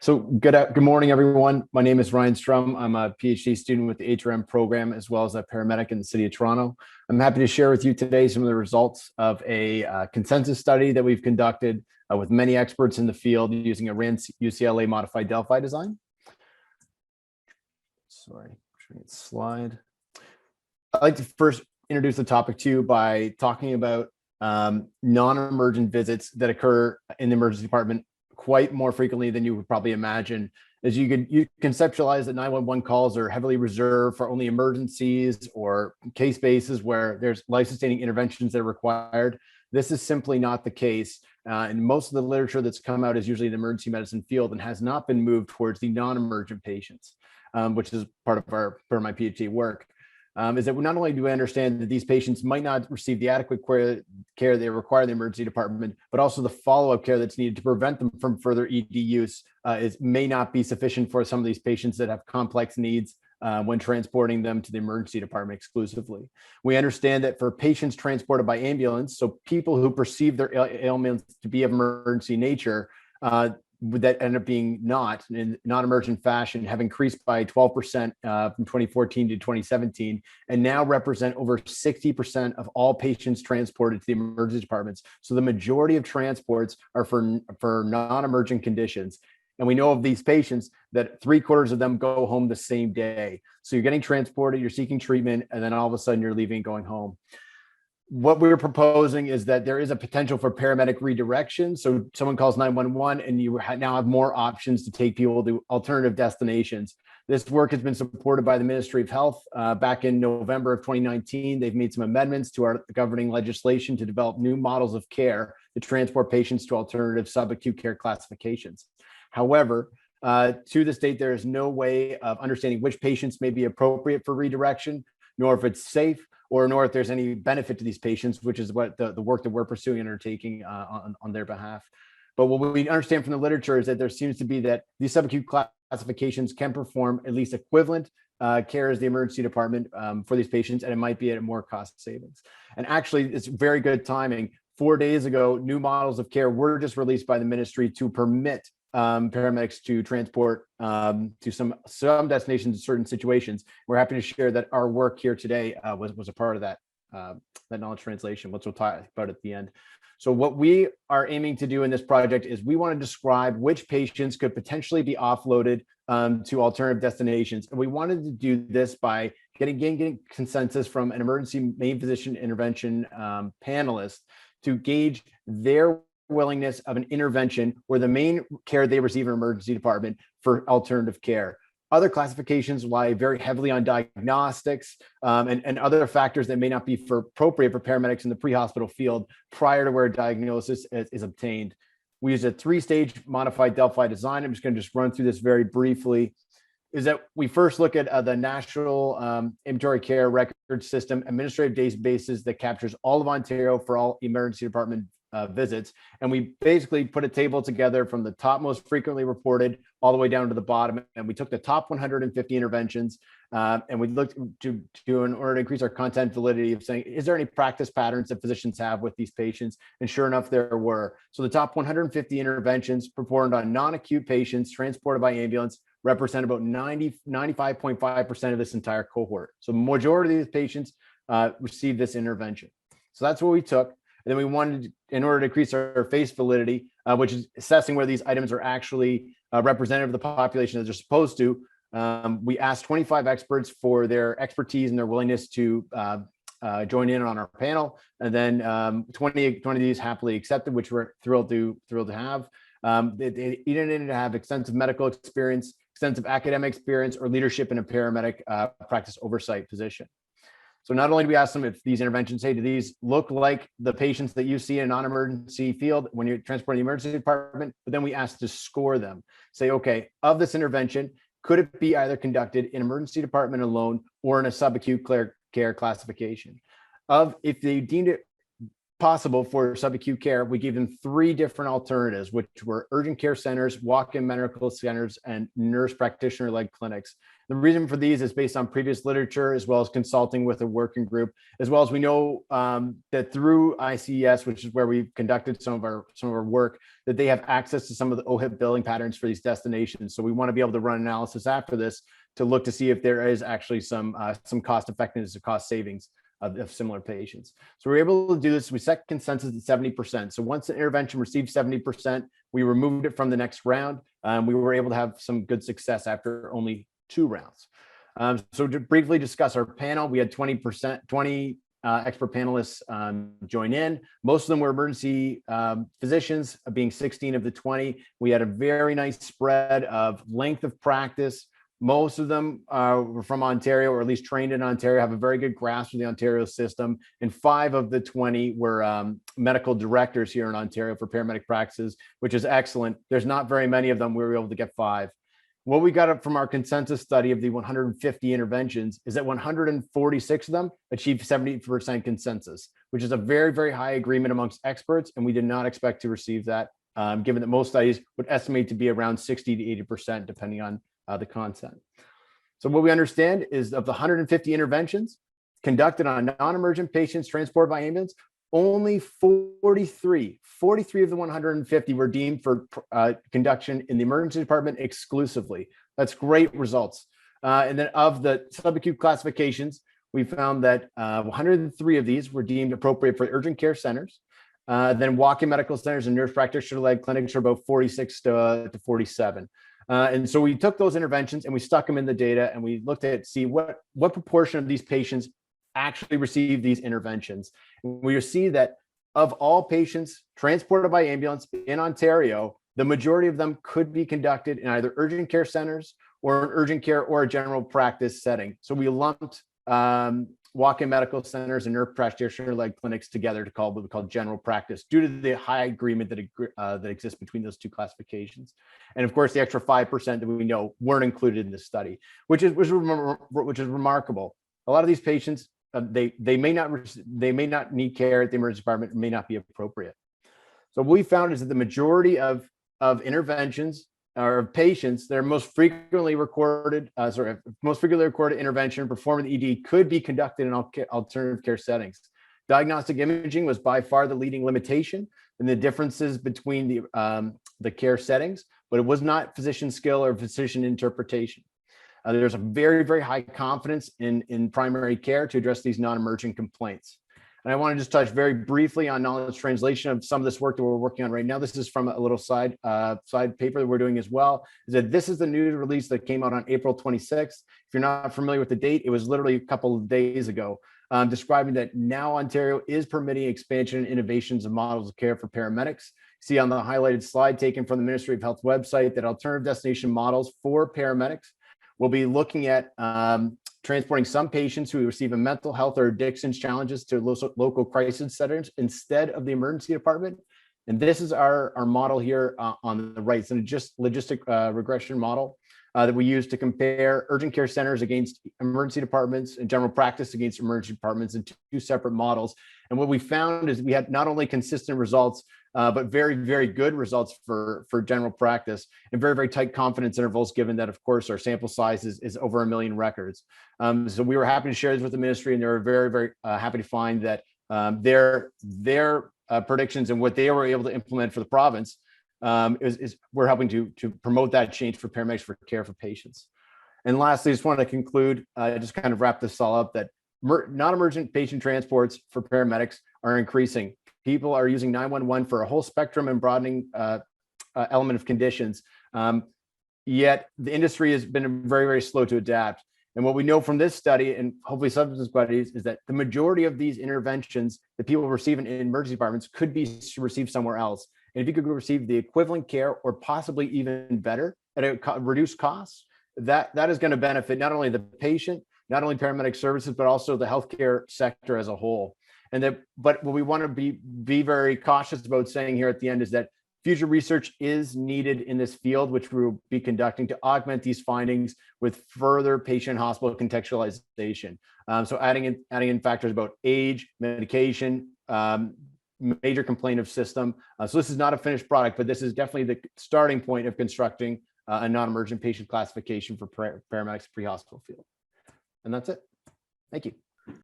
Good morning, everyone. My name is Ryan Strum. I'm a PhD student with the HRM program, as well as a paramedic in the city of Toronto. I'm happy to share with you today some of the results of a consensus study that we've conducted with many experts in the field using a RAND UCLA modified Delphi design. Sorry, slide. I'd like to first introduce the topic to you by talking about non-emergent visits that occur in the emergency department quite more frequently than you would probably imagine. As you conceptualize that 911 calls are heavily reserved for only emergencies or case bases where there's life-sustaining interventions that are required. This is simply not the case. And most of the literature that's come out is usually in the emergency medicine field and has not been moved towards the non-emergent patients, which is part of my PhD work. Is that not only do we understand that these patients might not receive the adequate care they require in the emergency department, but also the follow-up care that's needed to prevent them from further ED use may not be sufficient for some of these patients that have complex needs when transporting them to the emergency department exclusively. We understand that for patients transported by ambulance, so people who perceive their ailments to be of emergency nature, that end up being not in non-emergent fashion have increased by 12% from 2014 to 2017, and now represent over 60% of all patients transported to the emergency departments. So the majority of transports are for non-emergent conditions. And we know of these patients that 3/4 of them go home the same day. So you're getting transported, you're seeking treatment, and then all of a sudden you're leaving, going home. What we're proposing is that there is a potential for paramedic redirection. So someone calls 911 and you now have more options to take people to alternative destinations. This work has been supported by the Ministry of Health. Back in November of 2019, they've made some amendments to our governing legislation to develop new models of care to transport patients to alternative subacute care classifications. However, to this date, there is no way of understanding which patients may be appropriate for redirection, nor if it's safe, nor if there's any benefit to these patients, which is what the work that we're pursuing and undertaking on their behalf. But what we understand from the literature is that there seems to be that these subacute classifications can perform at least equivalent care as the emergency department for these patients, and it might be at a more cost savings. And actually, it's very good timing. 4 days ago, new models of care were just released by the ministry to permit paramedics to transport to some destinations in certain situations. We're happy to share that our work here today was a part of that knowledge translation, which we'll talk about at the end. So what we are aiming to do in this project is we want to describe which patients could potentially be offloaded to alternative destinations. And we wanted to do this by getting consensus from an emergency main physician intervention panelist to gauge their willingness of an intervention where the main care they receive in an emergency department for alternative care. Other classifications rely very heavily on diagnostics and other factors that may not be appropriate for paramedics in the pre-hospital field prior to where diagnosis is obtained. We use a 3-stage modified Delphi design. I'm just going to run through this very briefly. Is that we first look at the National Inventory Care Record System administrative databases that captures all of Ontario for all emergency department visits. And we basically put a table together from the top most frequently reported all the way down to the bottom. And we took the top 150 interventions and we looked to in order to increase our content validity of saying, is there any practice patterns that physicians have with these patients? And sure enough, there were. So the top 150 interventions performed on non-acute patients transported by ambulance represent about 95.5% of this entire cohort. So the majority of these patients received this intervention. So that's what we took. And then we wanted, in order to increase our face validity, which is assessing whether these items are actually representative of the population as they're supposed to, we asked 25 experts for their expertise and their willingness to join in on our panel. And then 20 of these happily accepted, which we're thrilled to have. They either needed to have extensive medical experience, extensive academic experience, or leadership in a paramedic practice oversight position. So not only do we ask them if these interventions, hey, do these look like the patients that you see in a non-emergency field when you're transporting the emergency department, but then we ask to score them. Say, okay, of this intervention, could it be either conducted in emergency department alone or in a subacute care classification? If they deemed it possible for subacute care, we gave them 3 different alternatives, which were urgent care centers, walk-in medical centers, and nurse practitioner-led clinics. The reason for these is based on previous literature, as well as consulting with a working group, as well as we know that through ICES, which is where we've conducted some of our work, that they have access to some of the OHIP billing patterns for these destinations. So we want to be able to run analysis after this to look to see if there is actually some cost effectiveness or cost savings of similar patients. So we're able to do this. We set consensus at 70%. So once an intervention received 70%, we removed it from the next round. We were able to have some good success after only 2 rounds. So to briefly discuss our panel, we had 20 expert panelists join in. Most of them were emergency physicians, being 16 of the 20. We had a very nice spread of length of practice. Most of them were from Ontario, or at least trained in Ontario, have a very good grasp of the Ontario system. And 5 of the 20 were medical directors here in Ontario for paramedic practices, which is excellent. There's not very many of them. We were able to get 5. What we got up from our consensus study of the 150 interventions is that 146 of them achieved 70% consensus, which is a very, very high agreement amongst experts. And we did not expect to receive that, given that most studies would estimate to be around 60 to 80%, depending on the content. So what we understand is of the 150 interventions conducted on non-emergent patients transported by ambulance, only 43 of the 150 were deemed for conduction in the emergency department exclusively. That's great results. And then of the subacute classifications, we found that 103 of these were deemed appropriate for urgent care centers. Then walk-in medical centers and nurse practitioner-led clinics are about 46 to 47. And so we took those interventions and we stuck them in the data, and we looked at see what proportion of these patients actually receive these interventions. And we see that of all patients transported by ambulance in Ontario, the majority of them could be conducted in either urgent care centers or an urgent care or a general practice setting. So we lumped walk-in medical centers and nurse practitioner-led clinics together to call what we call general practice, due to the high agreement that exists between those 2 classifications. And of course, the extra 5% that we know weren't included in this study, which is remarkable. A lot of these patients, they may not need care at the emergency department, may not be appropriate. So what we found is that the majority of interventions or patients that are most frequently recorded intervention performed in ED could be conducted in alternative care settings. Diagnostic imaging was by far the leading limitation in the differences between the care settings, but it was not physician skill or physician interpretation. There's a very, very high confidence in primary care to address these non-emergent complaints. And I want to just touch very briefly on knowledge translation of some of this work that we're working on right now. This is from a little side paper that we're doing as well. Is that this is the news release that came out on April 26th. If you're not familiar with the date, it was literally a couple of days ago, describing that now Ontario is permitting expansion and innovations of models of care for paramedics. See on the highlighted slide taken from the Ministry of Health website that alternative destination models for paramedics will be looking at transporting some patients who receive a mental health or addiction challenges to local crisis centers instead of the emergency department. And this is our model here on the right. It's a just logistic regression model that we use to compare urgent care centers against emergency departments and general practice against emergency departments in 2 separate models. And what we found is we had not only consistent results, but very, very good results for general practice, and very, very tight confidence intervals, given that, of course, our sample size is over 1 million records. So we were happy to share this with the ministry, and they were very, very happy to find that their predictions and what they were able to implement for the province we're helping to promote that change for paramedics for care for patients. And lastly, I just want to conclude, just kind of wrap this all up, that non-emergent patient transports for paramedics are increasing. People are using 911 for a whole spectrum and broadening element of conditions. Yet the industry has been very, very slow to adapt. And what we know from this study, and hopefully subsequent studies, is that the majority of these interventions that people receive in emergency departments could be received somewhere else. And if you could receive the equivalent care, or possibly even better at a reduced cost, that is going to benefit not only the patient, not only paramedic services, but also the healthcare sector as a whole. But what we want to be very cautious about saying here at the end is that future research is needed in this field, which we will be conducting to augment these findings with further patient hospital contextualization. So adding in factors about age, medication, major complainant system. So this is not a finished product, but this is definitely the starting point of constructing a non-emergent patient classification for paramedics pre-hospital field. And that's it. Thank you.